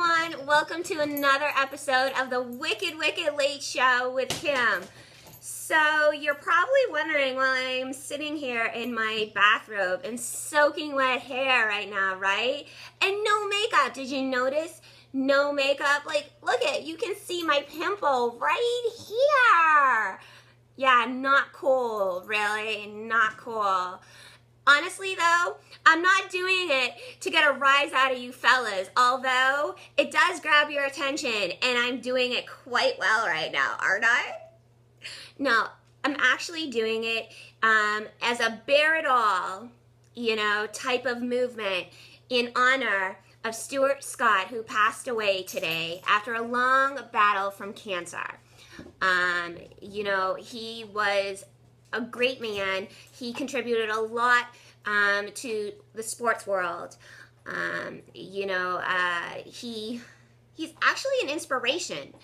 everyone. Welcome to another episode of the Wicked Late Show with Kim. So you're probably wondering why I'm sitting here in my bathrobe and soaking wet hair right now, right? And no makeup. Did you notice? No makeup. Like, look at, you can see my pimple right here. Yeah, not cool, really, not cool. Honestly, though, I'm not doing it to get a rise out of you fellas, although it does grab your attention, and I'm doing it quite well right now, aren't I? No, I'm actually doing it as a bear it all, type of movement in honor of Stuart Scott, who passed away today after a long battle from cancer. He was a great man. He contributed a lot to the sports world. He's actually an inspiration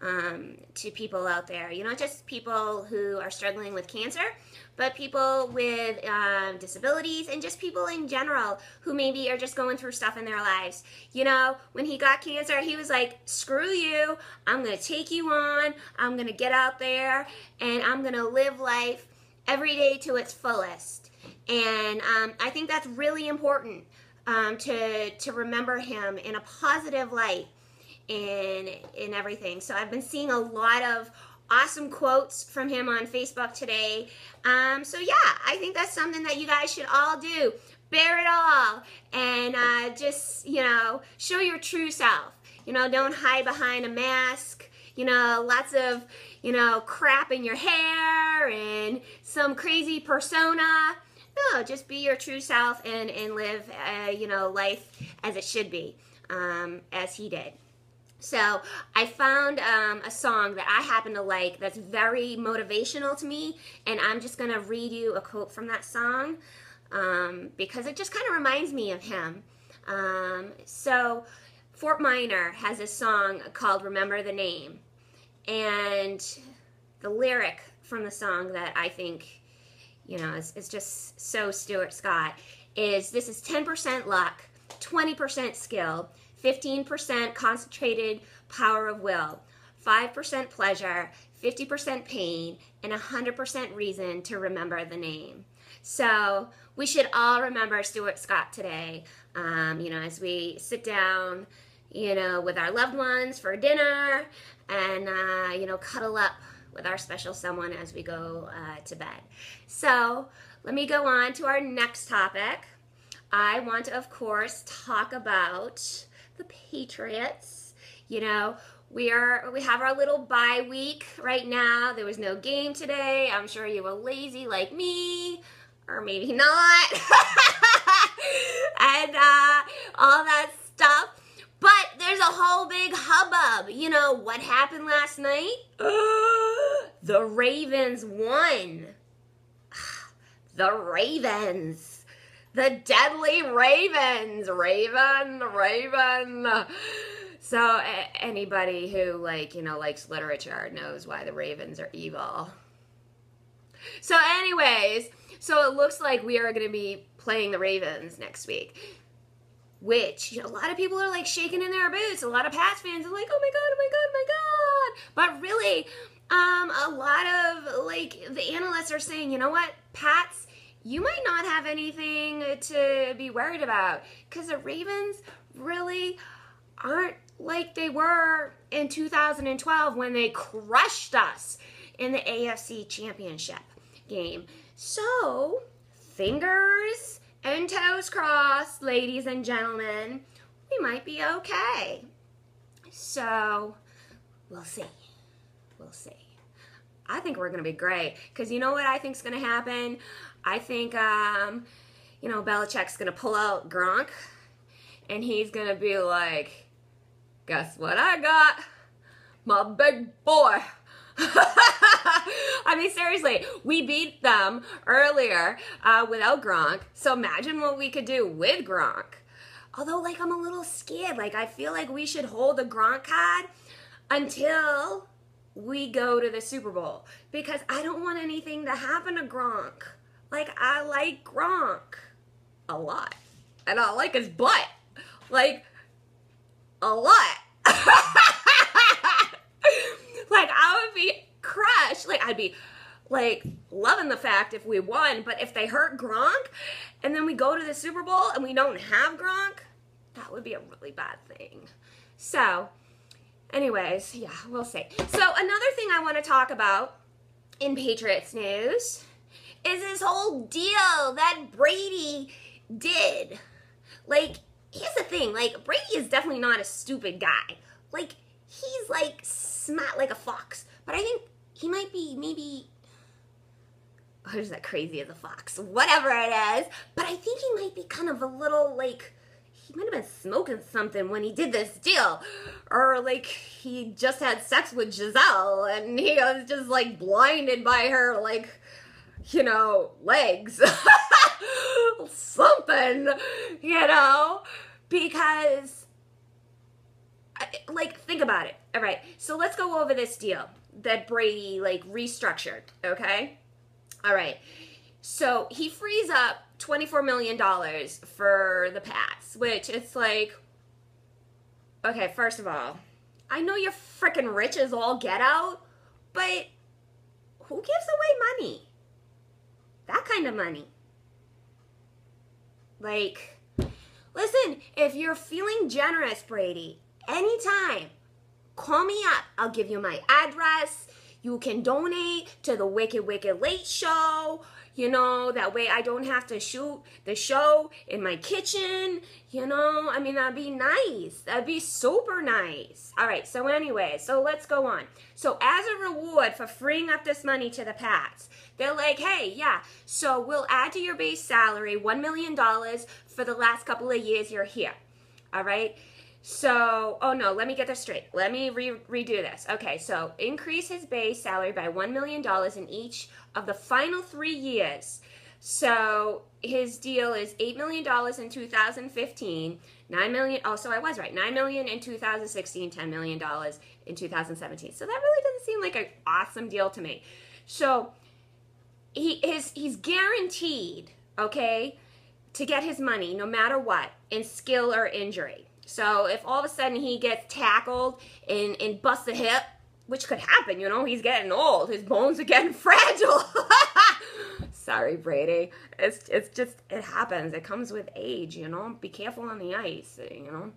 to people out there. Not just people who are struggling with cancer, but people with disabilities and just people in general who maybe are just going through stuff in their lives. When he got cancer, he was like, screw you, I'm going to take you on, I'm going to get out there, and I'm going to live life every day to its fullest. And I think that's really important to remember him in a positive light in everything. So I've been seeing a lot of awesome quotes from him on Facebook today. So yeah, I think that's something that you guys should all do. Bear it all and just, show your true self. Don't hide behind a mask. Lots of, crap in your hair and some crazy persona. No, just be your true self and live, life as it should be, as he did. So I found a song that I happen to like that's very motivational to me, and I'm just going to read you a quote from that song because it just kind of reminds me of him. So Fort Minor has a song called Remember the Name, and the lyric from the song that I think, is just so Stuart Scott is, this is 10% luck, 20% skill, 15% concentrated power of will, 5% pleasure, 50% pain, and 100% reason to remember the name. So we should all remember Stuart Scott today, as we sit down, with our loved ones for dinner and, cuddle up with our special someone as we go to bed. So let me go on to our next topic. I want to, of course, talk about the Patriots. We have our little bye week right now. There was no game today. I'm sure you were lazy like me, or maybe not, and all that stuff. But there's a whole big hubbub. What happened last night? The Ravens won. The Ravens. The deadly Ravens. Raven. So anybody who likes literature knows why the Ravens are evil. So anyways, so it looks like we are going to be playing the Ravens next week, which a lot of people are shaking in their boots. A lot of Pats fans are like, oh my God. But really, a lot of the analysts are saying, you know what, Pats, you might not have anything to be worried about, because the Ravens really aren't like they were in 2012 when they crushed us in the AFC Championship game. So, fingers and toes crossed, ladies and gentlemen, we might be okay. So, we'll see. I think we're going to be great, because you know what I think is going to happen? I think, Belichick's going to pull out Gronk, and he's going to be like, guess what I got? My big boy. I mean, seriously, we beat them earlier without Gronk, so imagine what we could do with Gronk. Although, I'm a little scared. I feel like we should hold the Gronk card until we go to the Super Bowl, because I don't want anything to happen to Gronk. I like Gronk a lot, and I like his butt. a lot. Like, I would be crushed. Like, I'd be, like, loving the fact if we won, but if they hurt Gronk, and then we go to the Super Bowl and we don't have Gronk, that would be a really bad thing. So, anyways, yeah, we'll see. So, another thing I want to talk about in Patriots news is this whole deal that Brady did. Like, here's the thing. Like, Brady is definitely not a stupid guy. Like, he's, like, smart like a fox. But I think he might be maybe... Oh, is that crazy as a fox? Whatever it is. But I think he might be kind of a little, like... He might have been smoking something when he did this deal. Or, like, he just had sex with Giselle. And he was just, like, blinded by her, like... you know, legs, something, you know, because, like, think about it. All right, so let's go over this deal that Brady, like, restructured, okay? All right, so he frees up $24 million for the Pats, which it's like, okay, first of all, I know you're freaking rich as all get out, but who gives away money? That kind of money. Like, listen, if you're feeling generous, Brady, anytime, call me up. I'll give you my address. You can donate to the Wicked Wicked Late Show. You know, that way I don't have to shoot the show in my kitchen. You know, I mean, that'd be nice. That'd be super nice. All right, so anyway, so let's go on. So as a reward for freeing up this money to the Pats, they're like, hey, yeah, so we'll add to your base salary $1 million for the last couple of years you're here. All right? So, oh no, let me get this straight. Let me redo this. Okay, so increase his base salary by $1 million in each of the final 3 years. So his deal is $8 million in 2015, $9 million, oh, so I was right, $9 million in 2016, $10 million in 2017. So that really doesn't seem like an awesome deal to me. So he's guaranteed, okay, to get his money no matter what, in skill or injury. So if all of a sudden he gets tackled and busts a hip, which could happen, you know, he's getting old. His bones are getting fragile. Sorry, Brady. It's just, it happens. It comes with age, you know. Be careful on the ice, you know.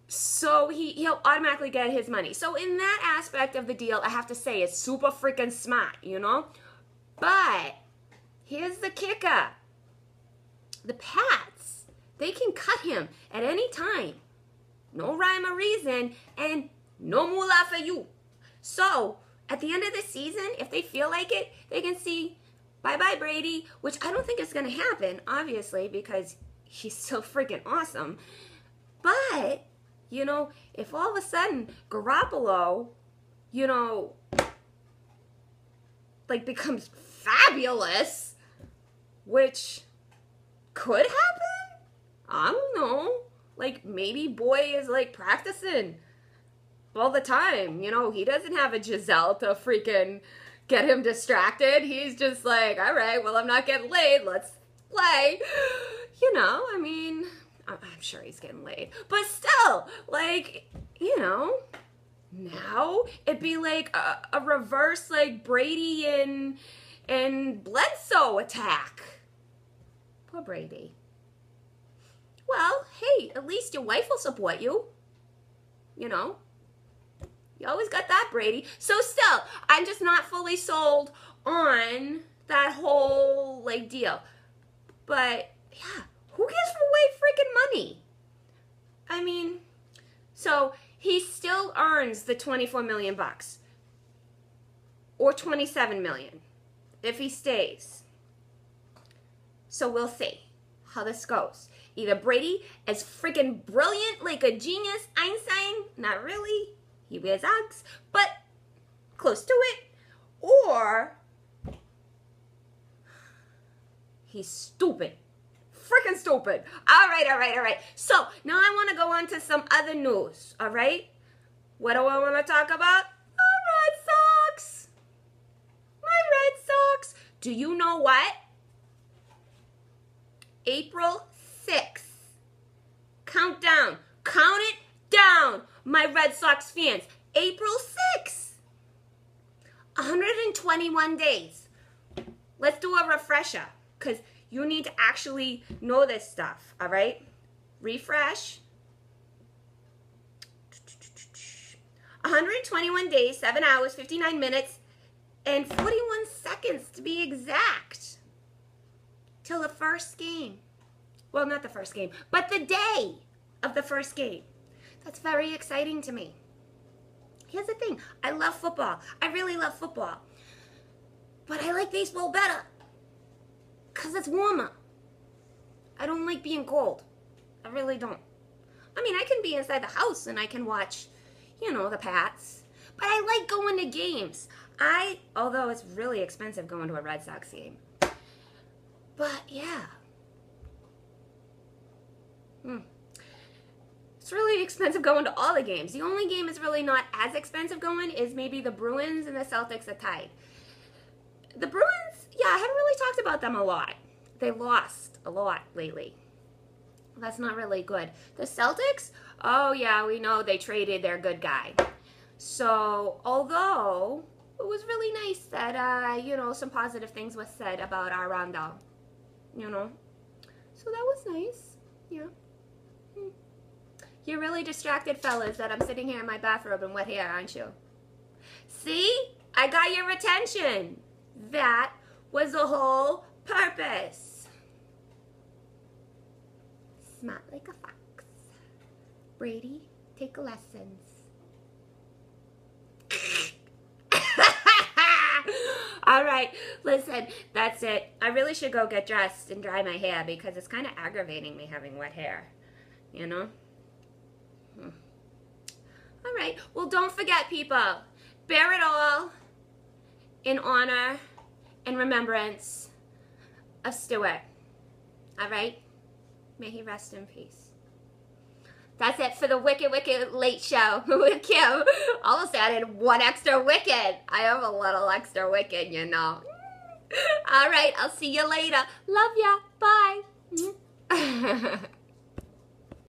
So he'll automatically get his money. So in that aspect of the deal, I have to say it's super freaking smart, you know. But here's the kicker. The Pats, they can cut him at any time. No rhyme or reason, and no moolah for you. So, at the end of the season, if they feel like it, they can see, bye-bye, Brady, which I don't think is going to happen, obviously, because he's so freaking awesome. But, you know, if all of a sudden Garoppolo, you know, like becomes fabulous, which could happen, I don't know. Like, maybe boy is, like, practicing all the time. You know, he doesn't have a Giselle to freaking get him distracted. He's just like, all right, well, I'm not getting laid. Let's play. You know, I mean, I'm sure he's getting laid. But still, like, you know, now it'd be like a reverse, like, Brady and Bledsoe attack. Poor Brady. Well, hey, at least your wife will support you. You know? You always got that, Brady. So still, I'm just not fully sold on that whole, like, deal. But, yeah, who gives away freaking money? I mean, so he still earns the $24 million bucks. Or $27 million if he stays. So we'll see how this goes. Either Brady is freaking brilliant, like a genius, Einstein, not really, he wears Uggs, but close to it, or he's stupid, freaking stupid. All right. So now I want to go on to some other news, all right? What do I want to talk about? The Red Sox. My Red Sox. Do you know what? April 6th. Countdown. Count it my Red Sox fans, April 6th. 121 days. Let's do a refresher because you need to actually know this stuff, all right? Refresh. 121 days, 7 hours, 59 minutes, and 41 seconds to be exact. Till the first game. Well, not the first game, but the day of the first game. That's very exciting to me. Here's the thing. I love football. I really love football. But I like baseball better. Because it's warmer. I don't like being cold. I really don't. I mean, I can be inside the house and I can watch, you know, the Pats. But I like going to games. Although it's really expensive going to a Red Sox game. But, yeah. It's really expensive going to all the games. The only game is really not as expensive going is maybe the Bruins and the Celtics are tied. The Bruins, yeah, I haven't really talked about them a lot. They lost a lot lately. That's not really good. The Celtics, oh yeah, we know they traded their good guy. So, although it was really nice that, you know, some positive things was said about our Rondo, you know. So that was nice, yeah. You're really distracted, fellas, that I'm sitting here in my bathrobe in wet hair, aren't you? See? I got your attention. That was the whole purpose. Smart like a fox. Brady, take lessons. All right, listen, that's it. I really should go get dressed and dry my hair because it's kind of aggravating me having wet hair, you know? All right, well, don't forget, people. Bear it all in honor and remembrance of Stuart. All right? May he rest in peace. That's it for the Wicked, Wicked Late Show with Kim. Almost added one extra wicked. I have a little extra wicked, you know. All right, I'll see you later. Love ya. Bye.